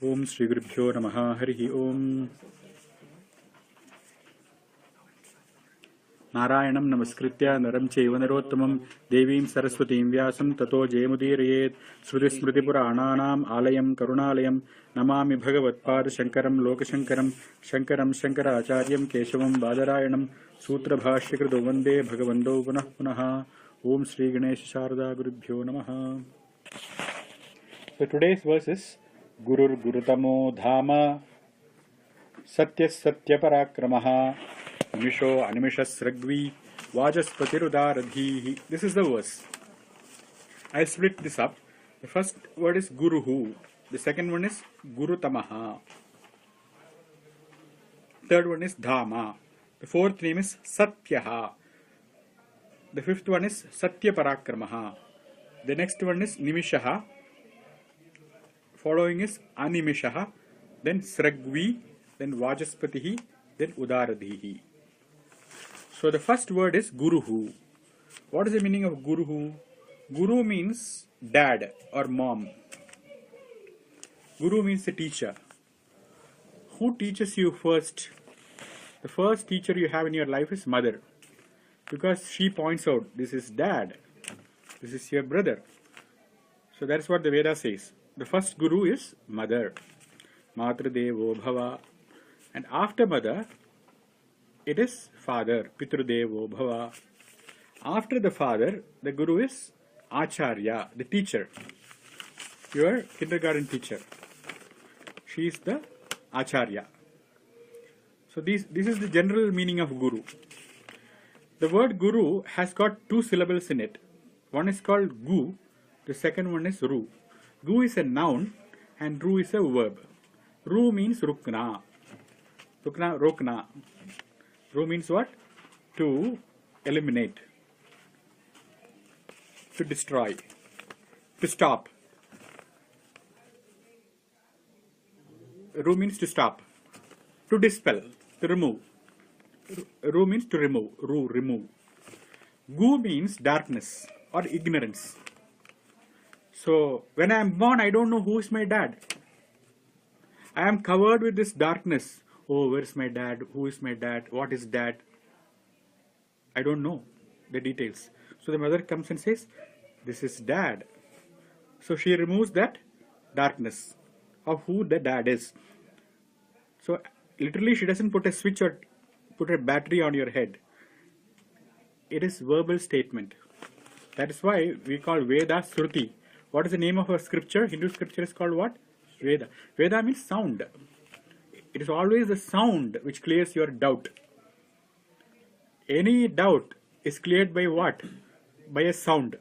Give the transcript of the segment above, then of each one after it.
Om Shri Gurubhyo Namaha Harihi Om. Narayanam Namaskritya Naram Chaiva Narottamam Devim Saraswatim Vyasam Tato Jayamudirayet Sruti Smriti Purananam Alayam Karunalayam Namami Bhagavatpad Shankaram Lokashankaram Shankaram Shankaracharyam Keshavam Badarayanam Sutra Bhashyakritu Vande Bhagavando Punah Punaha. Om Shri Ganesha Sharada Gurubhyo Namaha. So today's verse is gurugurutamo dhama satyas satyaparakramaha nimisho animishasragvi vajaspatirudaradhihi. This is the verse. I'll split this up. The first word is guruhu. The second one is gurutamaha. Third one is dhama. The fourth name is satyaha. The fifth one is satyaparakramaha. The next one is nimishaha. Following is animishaha, then sragvi, then vajaspatihi, then udaradhihi. So the first word is guruhu. What is the meaning of guruhu? Guru means dad or mom. Guru means the teacher. Who teaches you first? The first teacher you have in your life is mother, because she points out, this is dad, this is your brother. So that's what the Veda says. The first guru is mother, Matrudevo Bhava, and after mother it is father, Pitrudevo Bhava. After the father, the guru is Acharya, the teacher, your kindergarten teacher. She is the Acharya. So this is the general meaning of guru. The word guru has got two syllables in it. One is called gu, the second one is ru. Gu is a noun and ru is a verb. Ru means rukna. Rokna. Ru means what? To eliminate, to destroy, to stop. Ru means to stop, to dispel, to remove. Ru means to remove. Ru, remove. Gu means darkness or ignorance. So, when I am born, I don't know who is my dad. I am covered with this darkness. Oh, where is my dad? Who is my dad? What is dad? I don't know the details. So the mother comes and says, this is dad. So she removes that darkness of who the dad is. So literally she doesn't put a switch or put a battery on your head. It is verbal statement. That is why we call Veda Sruti. What is the name of a scripture? Hindu scripture is called what? Veda. Veda means sound. It is always the sound which clears your doubt. Any doubt is cleared by what? By a sound.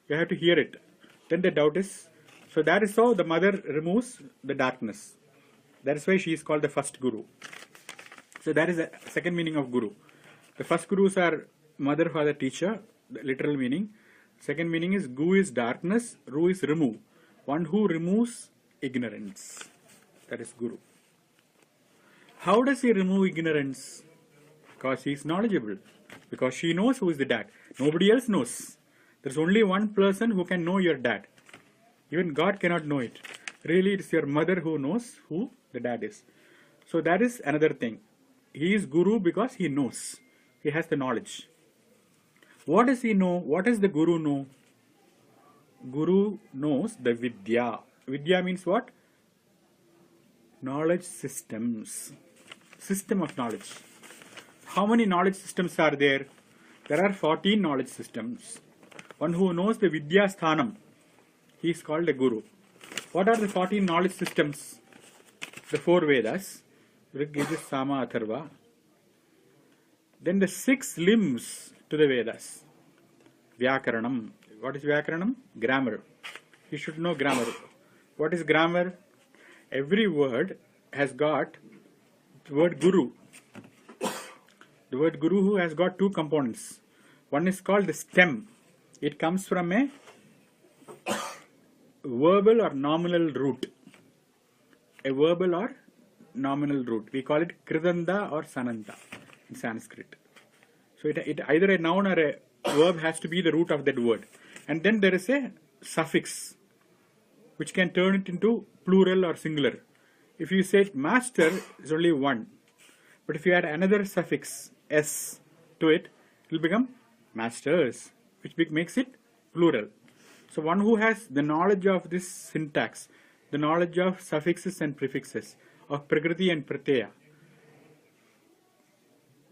You have to hear it. Then the doubt is... So that is how the mother removes the darkness. That is why she is called the first guru. So that is the second meaning of guru. The first gurus are mother, father, teacher. The literal meaning. Second meaning is gu is darkness, ru is remove. One who removes ignorance. That is guru. How does he remove ignorance? Because he is knowledgeable. Because she knows who is the dad. Nobody else knows. There is only one person who can know your dad. Even God cannot know it. Really, it is your mother who knows who the dad is. So that is another thing. He is guru because he knows. He has the knowledge. What does he know? What does the guru know? Guru knows the vidya. Vidya means what? Knowledge systems. System of knowledge. How many knowledge systems are there? There are 14 knowledge systems. One who knows the vidya sthanam, he is called a guru. What are the 14 knowledge systems? The 4 Vedas, Rig, Yajur, Sama, Atharva. Then the 6 limbs to the Vedas. Vyakaranam. What is Vyakaranam? Grammar. You should know grammar. What is grammar? Every word has got the word guru. The word guru has got 2 components. One is called the stem. It comes from a verbal or nominal root. A verbal or nominal root. We call it Kridanda or Sananta in Sanskrit. So it either a noun or a verb has to be the root of that word. And then there is a suffix. which can turn it into plural or singular. If you say master, it's only one. But if you add another suffix s to it, it will become masters, which makes it plural. So one who has the knowledge of this syntax, the knowledge of suffixes and prefixes, of prakriti and pratyaya,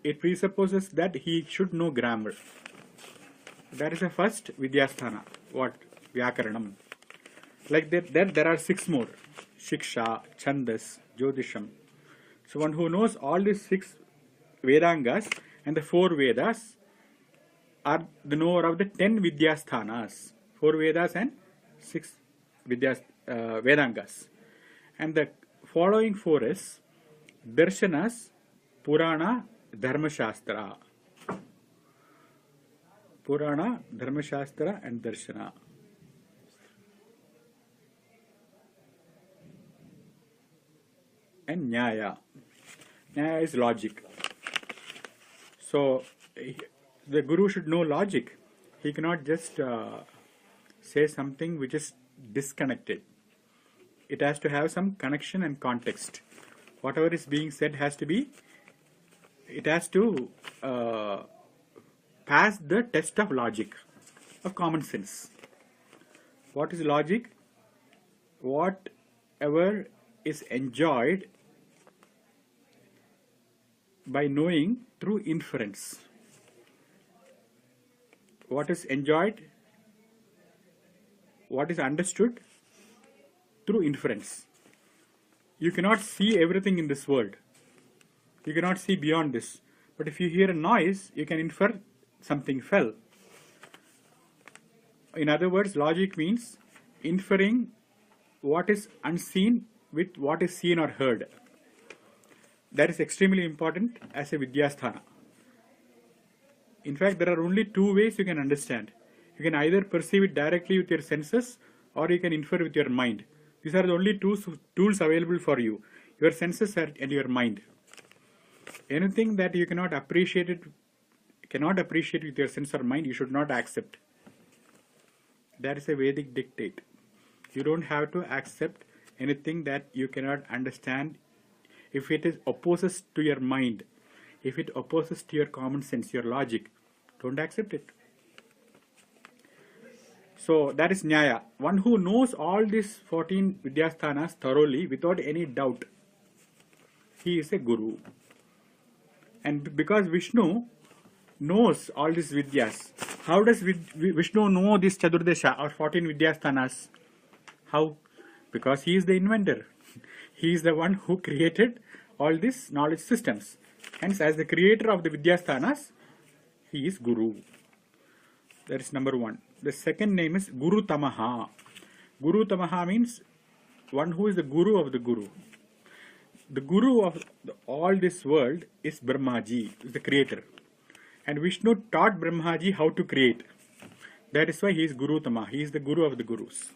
it presupposes that he should know grammar. That is the first Vidyasthana. What? Vyakaranam. Like that, then there are 6 more. Shiksha, Chandas, Jyotisham. So one who knows all these 6 Vedangas and the 4 Vedas are the knower of the 10 Vidyasthanas. 4 Vedas and 6 Vedangas. And the following 4 is Darshanas, Purana, Dharma Shastra. Purana, Dharma Shastra and Darshana. And Nyaya. Nyaya is logic. So the Guru should know logic. He cannot just say something which is disconnected. It has to have some connection and context. Whatever is being said has to be, it has to pass the test of logic, of common sense. What is logic? Whatever is enjoyed by knowing through inference. What is enjoyed? What is understood through inference. You cannot see everything in this world. You cannot see beyond this. But if you hear a noise, you can infer something fell. In other words, logic means inferring what is unseen with what is seen or heard. That is extremely important as a Vidyasthana. In fact, there are only 2 ways you can understand. You can either perceive it directly with your senses or you can infer with your mind. These are the only 2 tools available for you. Your senses and your mind. Anything that you cannot appreciate with your sense or mind, you should not accept. That is a Vedic dictate. You don't have to accept anything that you cannot understand if it is opposes to your mind, if it opposes to your common sense, your logic. Don't accept it. So that is Nyaya. One who knows all these 14 Vidyasthanas thoroughly without any doubt, he is a Guru. And because Vishnu knows all these Vidyas, how does Vishnu know this Chadurdesha or 14 Vidyasthanas? How? Because he is the inventor. He is the one who created all these knowledge systems. Hence, as the creator of the Vidyasthanas, he is Guru. That is number 1. The second name is Gurutamaha. Gurutamaha means one who is the Guru of the Guru. The Guru of all this world is Brahmaji, the creator. And Vishnu taught Brahmaji how to create. That is why he is Gurutama. He is the Guru of the Gurus.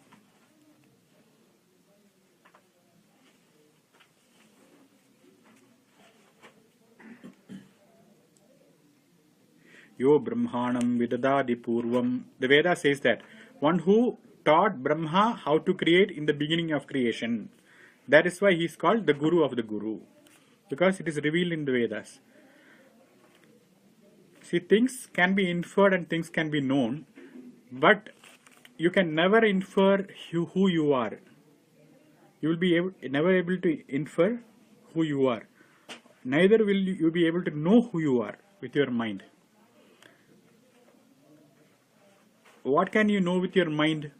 Yo Brahmanam Vidadadi Purvam. The Veda says that one who taught Brahma how to create in the beginning of creation. That is why he is called the Guru of the Guru. Because it is revealed in the Vedas. See, things can be inferred and things can be known. But you can never infer who you are. You will be never able to infer who you are. Neither will you be able to know who you are with your mind. What can you know with your mind?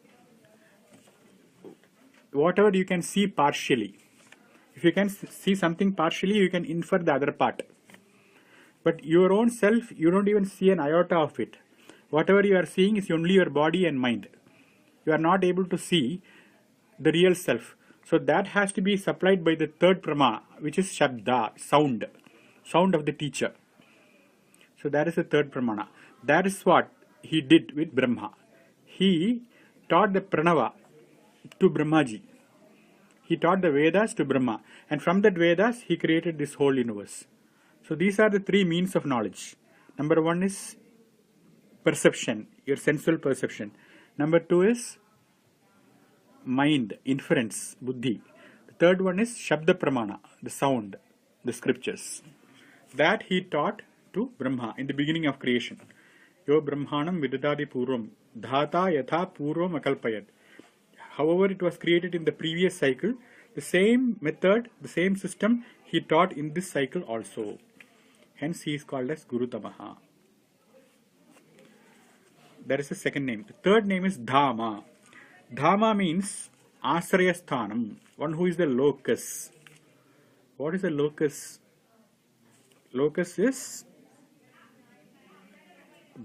Whatever you can see partially. If you can see something partially, you can infer the other part. But your own self, you don't even see an iota of it. Whatever you are seeing is only your body and mind. You are not able to see the real self. So that has to be supplied by the third prama, which is Shabda, sound. Sound of the teacher. So that is the third pramana. That is what he did with Brahma. He taught the Pranava to Brahmaji. He taught the Vedas to Brahma. And from that Vedas, he created this whole universe. So these are the 3 means of knowledge. Number 1 is perception, your sensual perception. Number 2 is mind, inference, buddhi. The third one is Shabda Pramana, the sound, the scriptures. That he taught to Brahma in the beginning of creation. Yo Brahmanam Vidadadi Purvam Dhata Yatha Purvam Akalpayat. However, it was created in the previous cycle. The same method, the same system he taught in this cycle also. Hence he is called as Gurutamaha. That is the second name. The third name is Dhama. Dhama means Asrayasthanam, one who is the locus. What is the locus? Locus is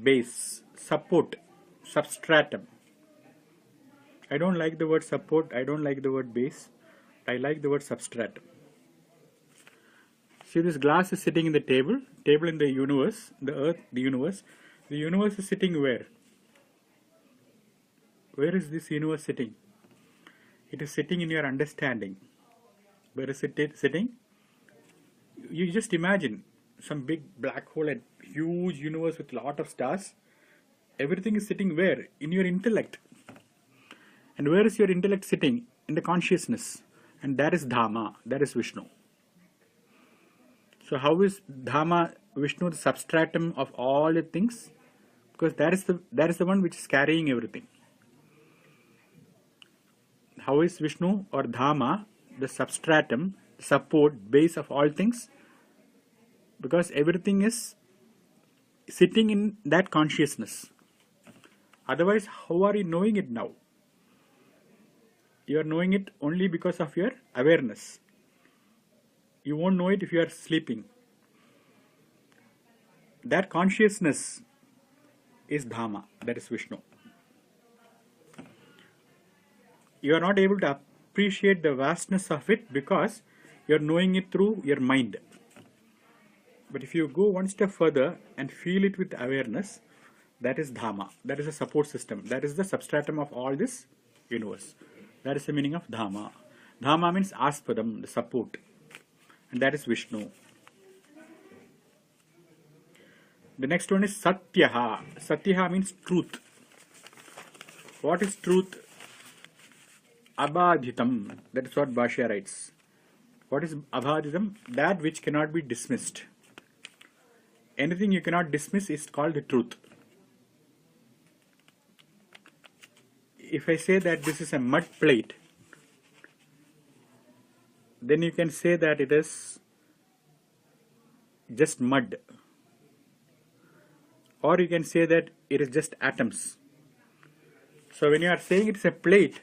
base, support, substratum. I don't like the word support, I don't like the word base, I like the word substratum. See, this glass is sitting in the table in the universe, the earth, the universe. The universe is sitting where? Where is this universe sitting? It is sitting in your understanding. Where is it sitting? You just imagine some big black hole and huge universe with lot of stars. Everything is sitting where? In your intellect. And where is your intellect sitting? In the consciousness. And that is Dhamma, that is Vishnu. So how is Dhamma, Vishnu, the substratum of all the things? Because that is the one which is carrying everything. How is Vishnu or Dhamma the substratum, support, base of all things? Because everything is sitting in that consciousness. Otherwise, how are you knowing it now? You are knowing it only because of your awareness. You won't know it if you are sleeping. That consciousness is Dhamma, that is Vishnu. You are not able to appreciate the vastness of it because you are knowing it through your mind. But if you go one step further and feel it with awareness, that is Dhamma. That is a support system. That is the substratum of all this universe. That is the meaning of Dhamma. Dhamma means Aspadam, the support. And that is Vishnu. The next one is Satyaha. Satyaha means truth. What is truth? Abadhitam. That is what Bhashya writes. What is Abadhitam? That which cannot be dismissed. Anything you cannot dismiss is called the truth. If I say that this is a mud plate, then you can say that it is just mud. Or you can say that it is just atoms. So when you are saying it is a plate,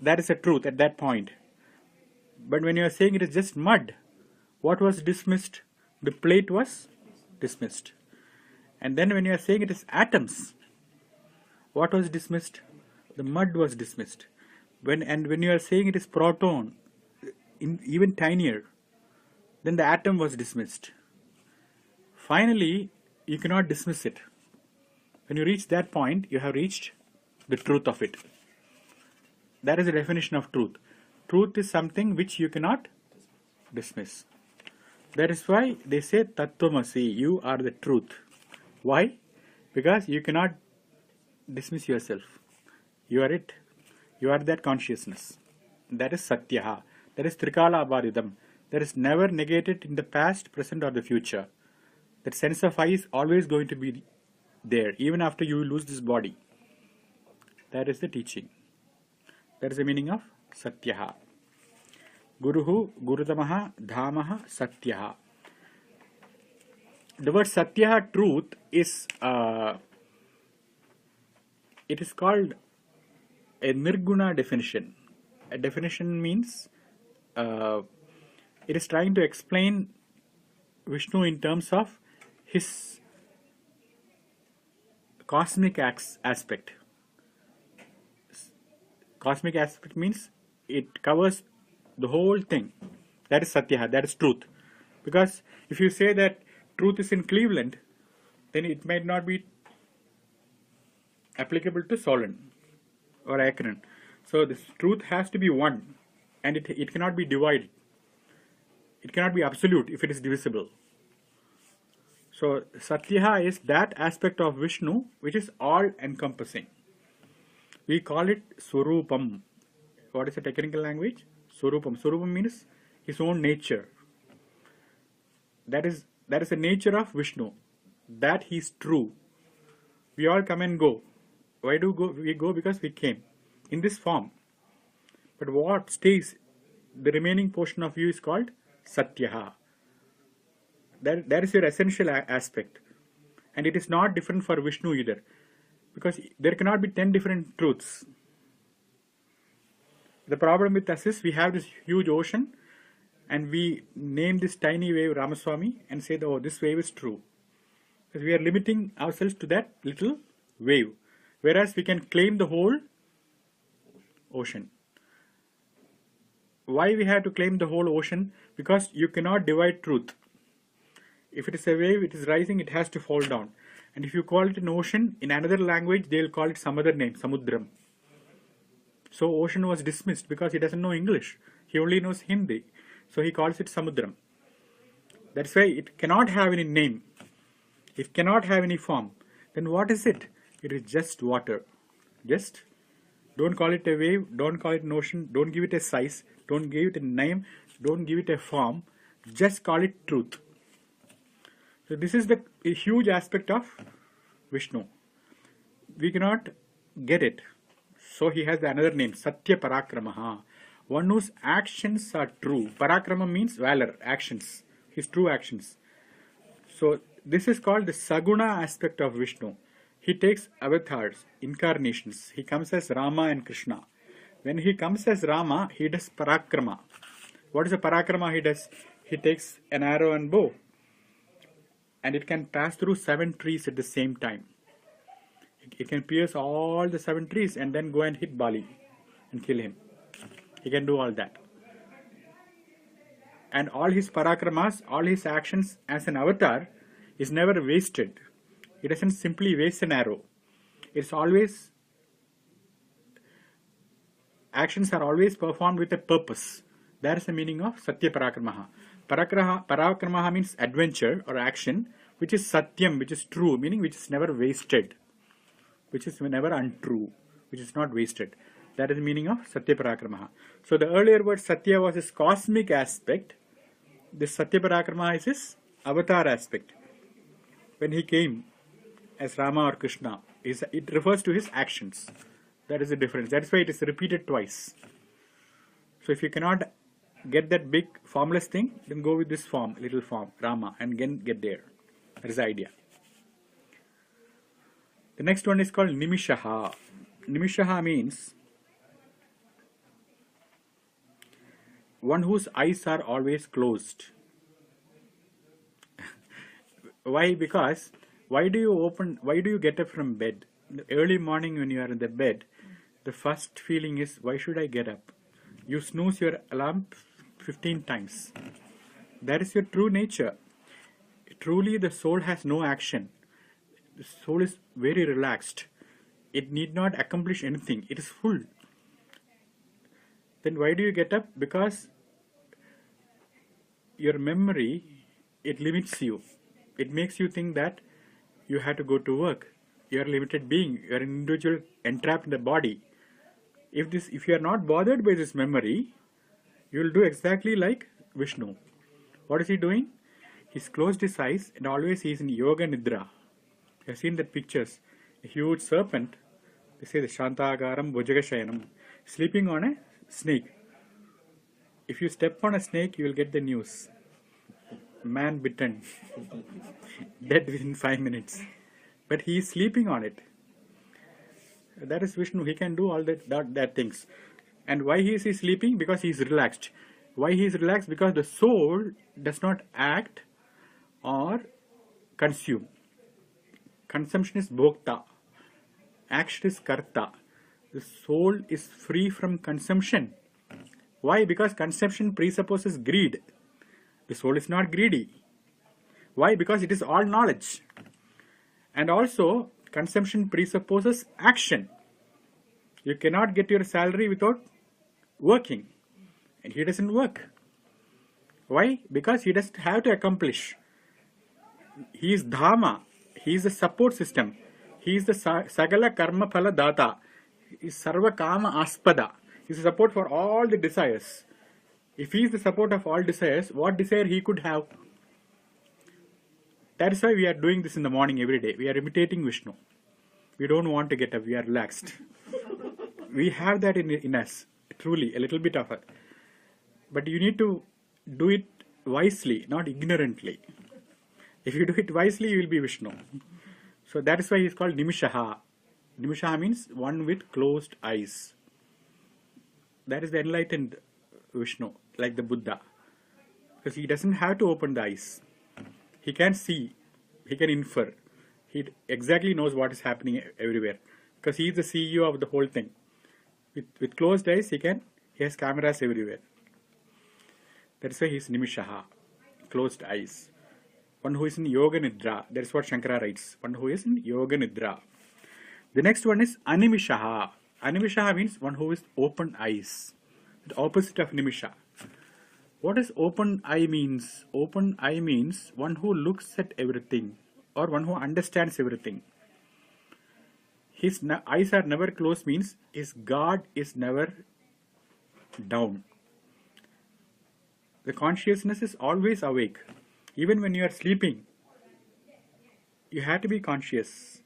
that is a truth at that point. But when you are saying it is just mud, what was dismissed? The plate was dismissed. And then when you are saying it is atoms, what was dismissed? The mud was dismissed. When you are saying it is proton, even tinier, then the atom was dismissed. Finally, you cannot dismiss it. When you reach that point, you have reached the truth of it. That is the definition of truth. Truth is something which you cannot dismiss. That is why they say Tattvamasi, you are the truth. Why? Because you cannot dismiss yourself. You are it. You are that consciousness. That is Satyaha. That is Trikala Abhadidam. That is never negated in the past, present or the future. That sense of I is always going to be there, even after you lose this body. That is the teaching. That is the meaning of Satyaha. Guruhu, Gurutamaha, Dhamaha, Satyaha. The word Satyaha, truth, is it is called a Nirguna definition. A definition means it is trying to explain Vishnu in terms of his cosmic aspect. Cosmic aspect means it covers the whole thing. That is Satyaha, that is truth. Because if you say that truth is in Cleveland, then it might not be applicable to Solon or Akron. So this truth has to be one, and it cannot be divided. It cannot be absolute if it is divisible. So Satyaha is that aspect of Vishnu which is all encompassing. We call it Swarupam. What is the technical language? Swarupam. Swarupam means his own nature. That is the nature of Vishnu. That he is true. We all come and go. Why do we go? Because we came in this form. But what stays, the remaining portion of you is called Satyaha. That is your essential aspect. And it is not different for Vishnu either. Because there cannot be 10 different truths. The problem with us is we have this huge ocean and we name this tiny wave Ramaswamy and say, oh, this wave is true. Because we are limiting ourselves to that little wave. Whereas we can claim the whole ocean. Why we have to claim the whole ocean? Because you cannot divide truth. If it is a wave, it is rising, it has to fall down. And if you call it an ocean, in another language, they will call it some other name, Samudram. So ocean was dismissed because he doesn't know English. He only knows Hindi. So he calls it Samudram. That's why it cannot have any name. It cannot have any form. Then what is it? It is just water. Just don't call it a wave, don't call it an ocean, don't give it a size, don't give it a name, don't give it a form. Just call it truth. So this is a huge aspect of Vishnu. We cannot get it. So he has another name, Satya Parakramaha. One whose actions are true. Parakrama means valor, actions. His true actions. So this is called the Saguna aspect of Vishnu. He takes avatars, incarnations. He comes as Rama and Krishna. When he comes as Rama, he does Parakrama. What is a Parakrama he does? He takes an arrow and bow. And it can pass through 7 trees at the same time. It can pierce all the 7 trees and then go and hit Bali and kill him. He can do all that. And all his parakramas, all his actions as an avatar is never wasted. He doesn't simply waste an arrow. It's always, actions are always performed with a purpose. That is the meaning of Satya Parakramaha. Parakramaha means adventure or action, which is Satyam, which is true, meaning which is never wasted, which is never untrue, which is not wasted. That is the meaning of Satya Parakramaha. So the earlier word Satya was his cosmic aspect. This Satya Parakramaha is his avatar aspect. When he came as Rama or Krishna, it refers to his actions. That is the difference. That is why it is repeated twice. So if you cannot get that big formless thing, then go with this form, little form, Rama, and again get there. That is the idea. The next one is called Nimishaha. Nimishaha means one whose eyes are always closed. Why? Because why do you get up from bed? In the early morning when you are in the bed, the first feeling is, why should I get up? You snooze your alarm 15 times. That is your true nature. Truly the soul has no action. The soul is very relaxed. It need not accomplish anything. It is full. Then why do you get up? Because your memory, it limits you. It makes you think that you have to go to work. You are a limited being. You are an individual entrapped in the body. If you are not bothered by this memory, you will do exactly like Vishnu. What is he doing? He's closed his eyes and always he is in Yoga Nidra. You have seen that pictures. A huge serpent, they say the Shantagaram Bhujagashayanam, sleeping on a snake. If you step on a snake, you will get the news. Man bitten. Dead within 5 minutes. But he is sleeping on it. That is Vishnu. He can do all that things. And why is he sleeping? Because he is relaxed. Why he is relaxed? Because the soul does not act or consume. Consumption is bhokta. Action is karta. The soul is free from consumption. Why? Because consumption presupposes greed. The soul is not greedy. Why? Because it is all knowledge. And also, consumption presupposes action. You cannot get your salary without working. And he doesn't work. Why? Because he doesn't have to accomplish. He is Dhamma. He is the support system. He is the Sagala Karma Phala Data. is Sarva Kama Aspada. He is the support for all the desires. If he is the support of all desires, what desire he could have? That is why we are doing this in the morning every day. We are imitating Vishnu. We don't want to get up. We are relaxed. We have that in us. Truly, a little bit of it. But you need to do it wisely, not ignorantly. If you do it wisely, you will be Vishnu. So that is why he is called Nimishaha. Nimishaha means one with closed eyes. That is the enlightened Vishnu, like the Buddha. Because he doesn't have to open the eyes. He can see, he can infer. He exactly knows what is happening everywhere. Because he is the CEO of the whole thing. With closed eyes, he has cameras everywhere. That is why he is Nimishaha, closed eyes. One who is in Yoga Nidra. That is what Shankara writes. One who is in Yoga Nidra. The next one is Animishaha. Animishaha means one who is open eyes. The opposite of Nimisha. What does open eye means? Open eye means one who looks at everything or one who understands everything. His eyes are never closed means his guard is never down. The consciousness is always awake. Even when you are sleeping, you have to be conscious.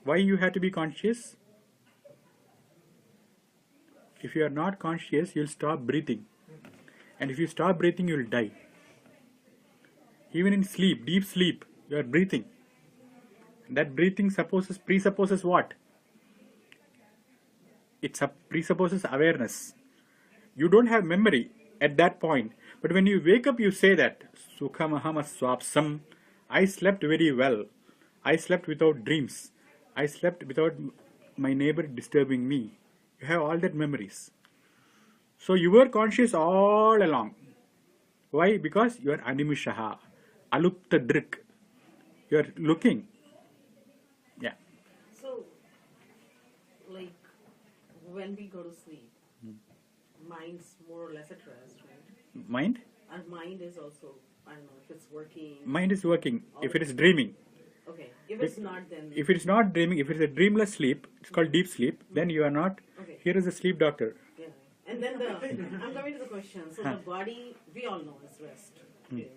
Why you have to be conscious? If you are not conscious, you will stop breathing. And if you stop breathing, you will die. Even in sleep, deep sleep, you are breathing. That breathing presupposes what? It presupposes awareness. You don't have memory at that point. But when you wake up, you say that, Sukhamaham Swapsam, I slept very well. I slept without dreams. I slept without my neighbor disturbing me. You have all that memories. So you were conscious all along. Why? Because you are Animishaha, Alupta Drik. You are looking. Yeah. So, like, when we go to sleep, mind's more or less at rest, right? Mind? Our mind is also, I don't know, if it's working. Mind is working. If it is dreaming. Okay. If it's not, then. If it is not dreaming, if it is a dreamless sleep, it's called deep sleep, then you are not. Okay. Here is a sleep doctor. Yeah. And then I'm coming to the question. So the body, we all know is rest. Okay.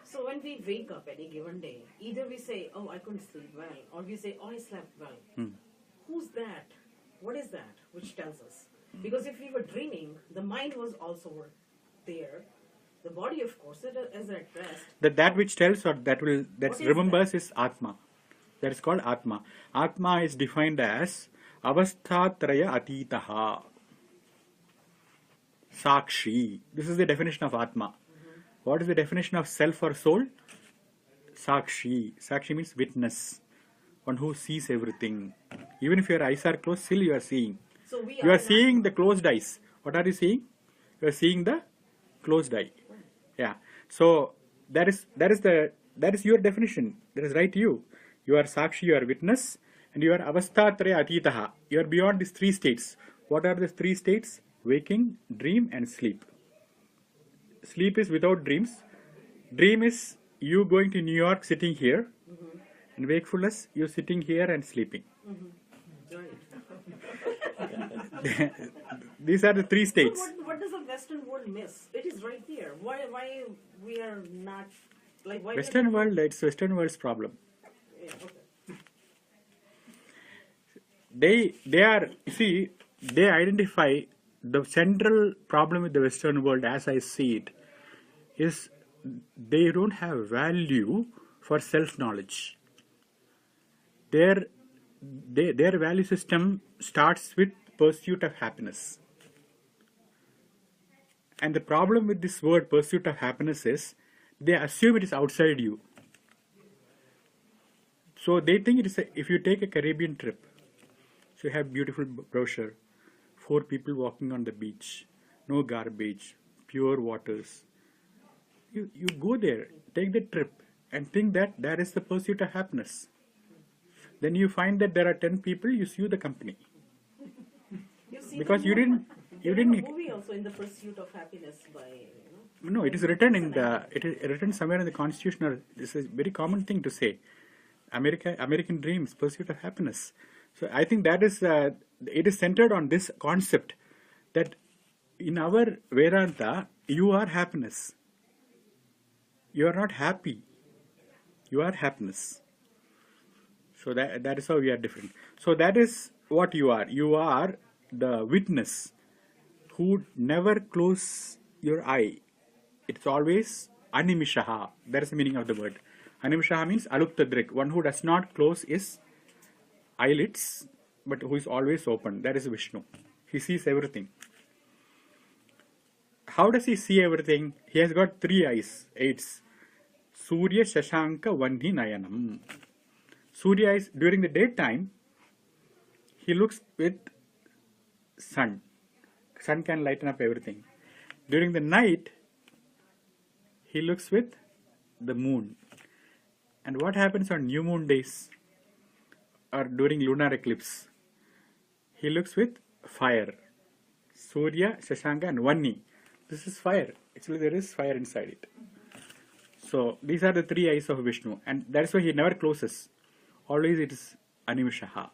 So when we wake up any given day, either we say, oh, I couldn't sleep well, or we say, oh, I slept well. Who's that? What is that which tells us? Because if we were dreaming, the mind was also there. The body, of course, is at rest. That which tells or that remembers is Atma. That is called Atma. Atma is defined as Avasthatraya Atitaha. Sakshi. This is the definition of Atma. What is the definition of self or soul? Sakshi. Sakshi means witness. One who sees everything. Even if your eyes are closed, still you are seeing. So you are seeing the closed eyes. What are you seeing? You are seeing the closed eye. Yeah. So that is your definition. That is right to you. You are Sakshi, you are witness, and you are Avasthatraya Atitaha. You are beyond these three states. What are the three states? Waking, dream, and sleep. Sleep is without dreams. Dream is you going to New York, sitting here. And wakefulness, you sitting here and sleeping. These are the three states. So what does the Western world miss? It is right there. Why we are not like why Western world? It's Western world's problem. Yeah, okay. They identify the central problem with the Western world, as I see it, is they don't have value for self-knowledge. Their value system starts with pursuit of happiness. And the problem with this word pursuit of happiness is they assume it is outside you. So they think it is if you take a Caribbean trip, so you have beautiful brochure, 4 people walking on the beach, no garbage, pure waters. You go there, take the trip and think that is the pursuit of happiness. Then you find that there are 10 people, you sue the company. Because you didn't movie also in the pursuit of happiness by No, it is written somewhere in the Constitution. Or this is a very common thing to say. American dreams, pursuit of happiness. So I think that is it is centered on this concept that in our Vedanta, you are happiness. You are not happy. You are happiness. So that is how we are different. So that is what you are. You are the witness who never close your eye. It's always animishaha. That is the meaning of the word. Animishaha means aluptadrik, one who does not close his eyelids, but who is always open. That is Vishnu. He sees everything. How does he see everything? He has got 3 eyes, 8s. Surya Shashanka Vanhi Nayanam. Surya is during the daytime, he looks with sun. Sun can lighten up everything. During the night, he looks with the moon. And what happens on new moon days or during lunar eclipse? He looks with fire. Surya, Shashanka and Vanni. This is fire. Actually, there is fire inside it. So these are the 3 eyes of Vishnu, and that is why he never closes. Always it is Animishaha.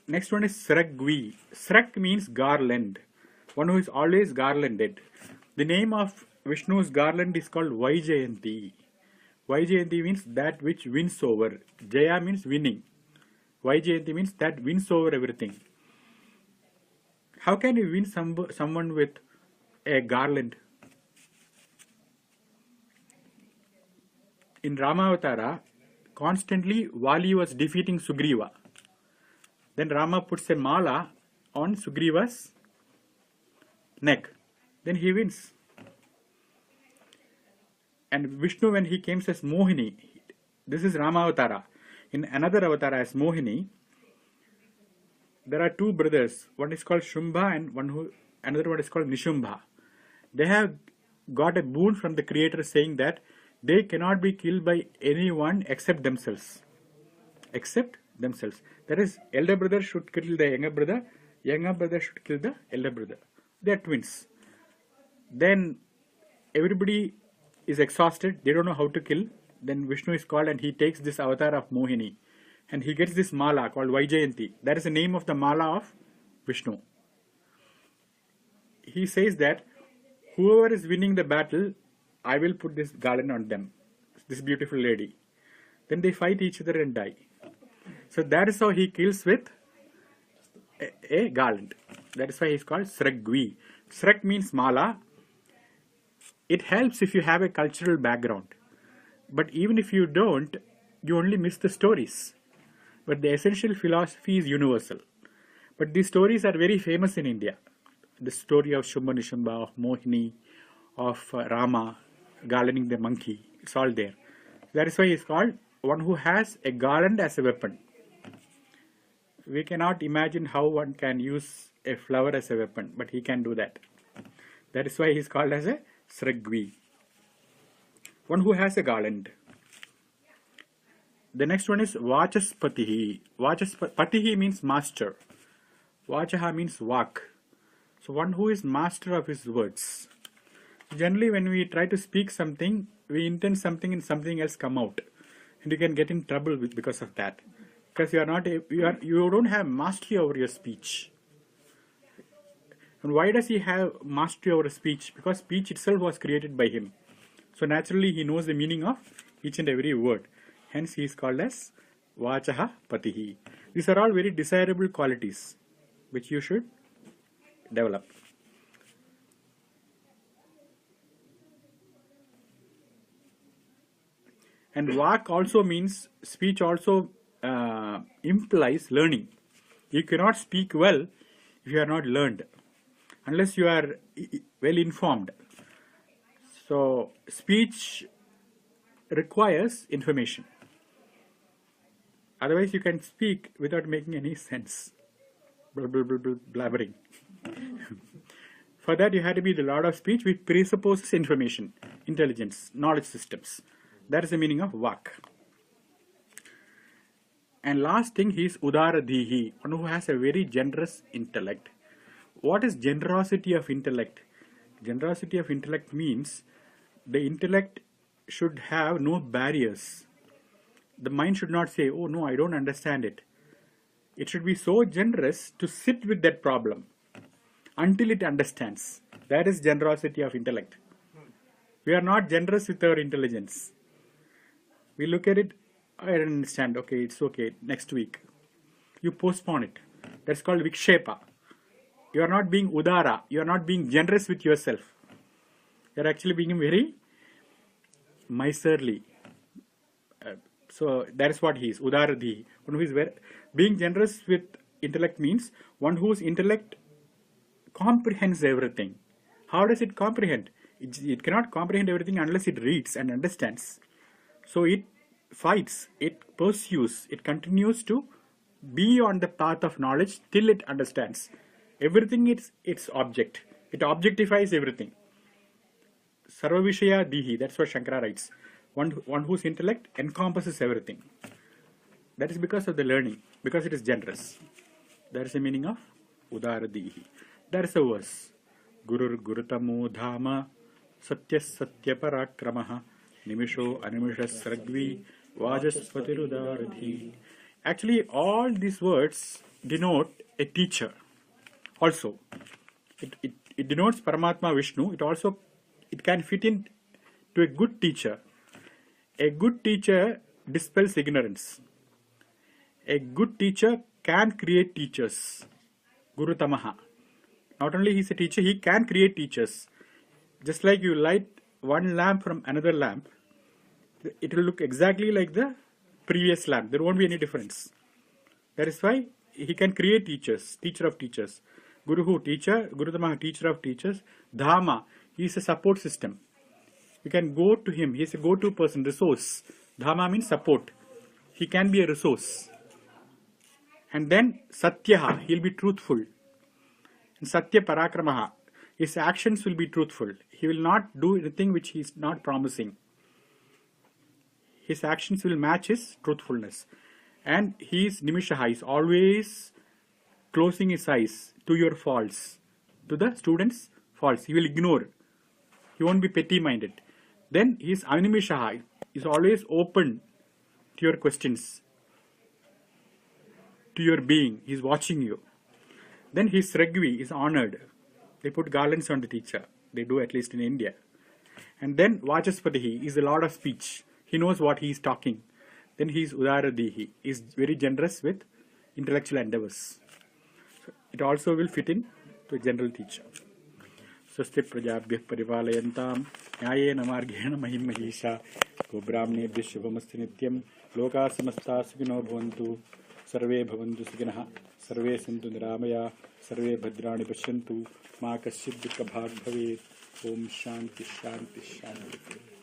Next one is Sragvi. Srag means garland. One who is always garlanded. The name of Vishnu's garland is called Vaijayanti. Vaijayanti means that which wins over. Jaya means winning. Vaijayanti means that wins over everything. How can you win someone with a garland? In Ramavatara, constantly Vali was defeating Sugriva. Then Rama puts a mala on Sugriva's neck. Then he wins. And Vishnu, when he came as Mohini, this is Ramavatara. In another avatar as Mohini, there are 2 brothers. One is called Shumbha and another one is called Nishumbha. They have got a boon from the Creator saying that they cannot be killed by anyone except themselves. Except themselves. That is, elder brother should kill the younger brother should kill the elder brother. They are twins. Then everybody is exhausted, they don't know how to kill. Then Vishnu is called and he takes this avatar of Mohini. And he gets this mala called Vaijayanti. That is the name of the mala of Vishnu. He says that whoever is winning the battle, I will put this garland on them. This beautiful lady. Then they fight each other and die. So that is how he kills with a garland. That is why he is called Sragvi. Srag means mala. It helps if you have a cultural background. But even if you don't, you only miss the stories. But the essential philosophy is universal. But these stories are very famous in India. The story of Shumba Nishumba, of Mohini, of Rama garlanding the monkey. It's all there. That is why he's called one who has a garland as a weapon. We cannot imagine how one can use a flower as a weapon, but he can do that. That is why he's called as a Sragvi. One who has a garland. The next one is Vachaspatihi. Patihi means master. Vachaha means vak. So one who is master of his words. Generally when we try to speak something, we intend something and something else come out. And you can get in trouble because of that. Because you don't have mastery over your speech. And why does he have mastery over speech? Because speech itself was created by him. So naturally he knows the meaning of each and every word. Hence he is called as Vachaha Patihi. These are all very desirable qualities which you should develop. And Vak also means, speech also implies learning. You cannot speak well if you are not learned, unless you are well informed. So speech requires information. Otherwise you can speak without making any sense. Blabbering. For that you have to be the Lord of speech, which presupposes information, intelligence, knowledge systems. That is the meaning of Vak. And last thing, he is Udaradhihi, one who has a very generous intellect. What is generosity of intellect? Generosity of intellect means the intellect should have no barriers. The mind should not say, oh no, I don't understand it. it should be so generous to sit with that problem until it understands. That is generosity of intellect. We are not generous with our intelligence. We look at it, I don't understand, okay, it's okay, next week. You postpone it. That's called vikshepa. You are not being udara, you are not being generous with yourself. You are actually being very miserly. So that is what he is, udaradhi. One who is being generous with intellect means one whose intellect comprehends everything. How does it comprehend? It cannot comprehend everything unless it reads and understands. So it fights, it pursues, it continues to be on the path of knowledge till it understands. Everything is its object. It objectifies everything. Sarvavishaya dihi, that's what Shankara writes. One whose intellect encompasses everything. That is because of the learning, because it is generous. That is the meaning of udaradihi. That is a verse. Gurugurutamo dhama satyas satya parakramaha nimisho animishas sargvi vajaspatirudaradhi. Actually, all these words denote a teacher. Also, it denotes Paramatma Vishnu. It can fit in to a good teacher. A good teacher dispels ignorance. A good teacher can create teachers. Gurutamaha. Not only he is a teacher, he can create teachers. Just like you light one lamp from another lamp, it will look exactly like the previous lamp. There won't be any difference. That is why he can create teachers, teacher of teachers. Guruhu, teacher, Gurutamaha, teacher of teachers. Dhama, he is a support system. You can go to him. He is a go-to person, resource. Dhama means support. He can be a resource. And then Satyaha, he will be truthful. And Satya Parakramaha, his actions will be truthful. He will not do anything which he is not promising. His actions will match his truthfulness. And he is Nimishaha, he is always closing his eyes to your faults, to the student's faults. He will ignore. He won't be petty-minded. Then he is Animishaha, he is always open to your questions, to your being. He is watching you. Then his Sragvi is honored. They put garlands on the teacher. They do, at least in India. And then Vachaspatihi is a lot of speech. He knows what he is talking. Then he is Udaradihi. He is very generous with intellectual endeavors. So it also will fit in to a general teacher. Swasti prajabhyah parivalayantam nyayena margena mahim mahisha gobramnebhyah shubhamasti nityam loka samasta sukhino bhavantu sarve bhavantu sukhinah sarve santu niramaya sarve bhadrani pashyantu ma kasyid dukha bhag bhavet. Om shanti shanti shanti.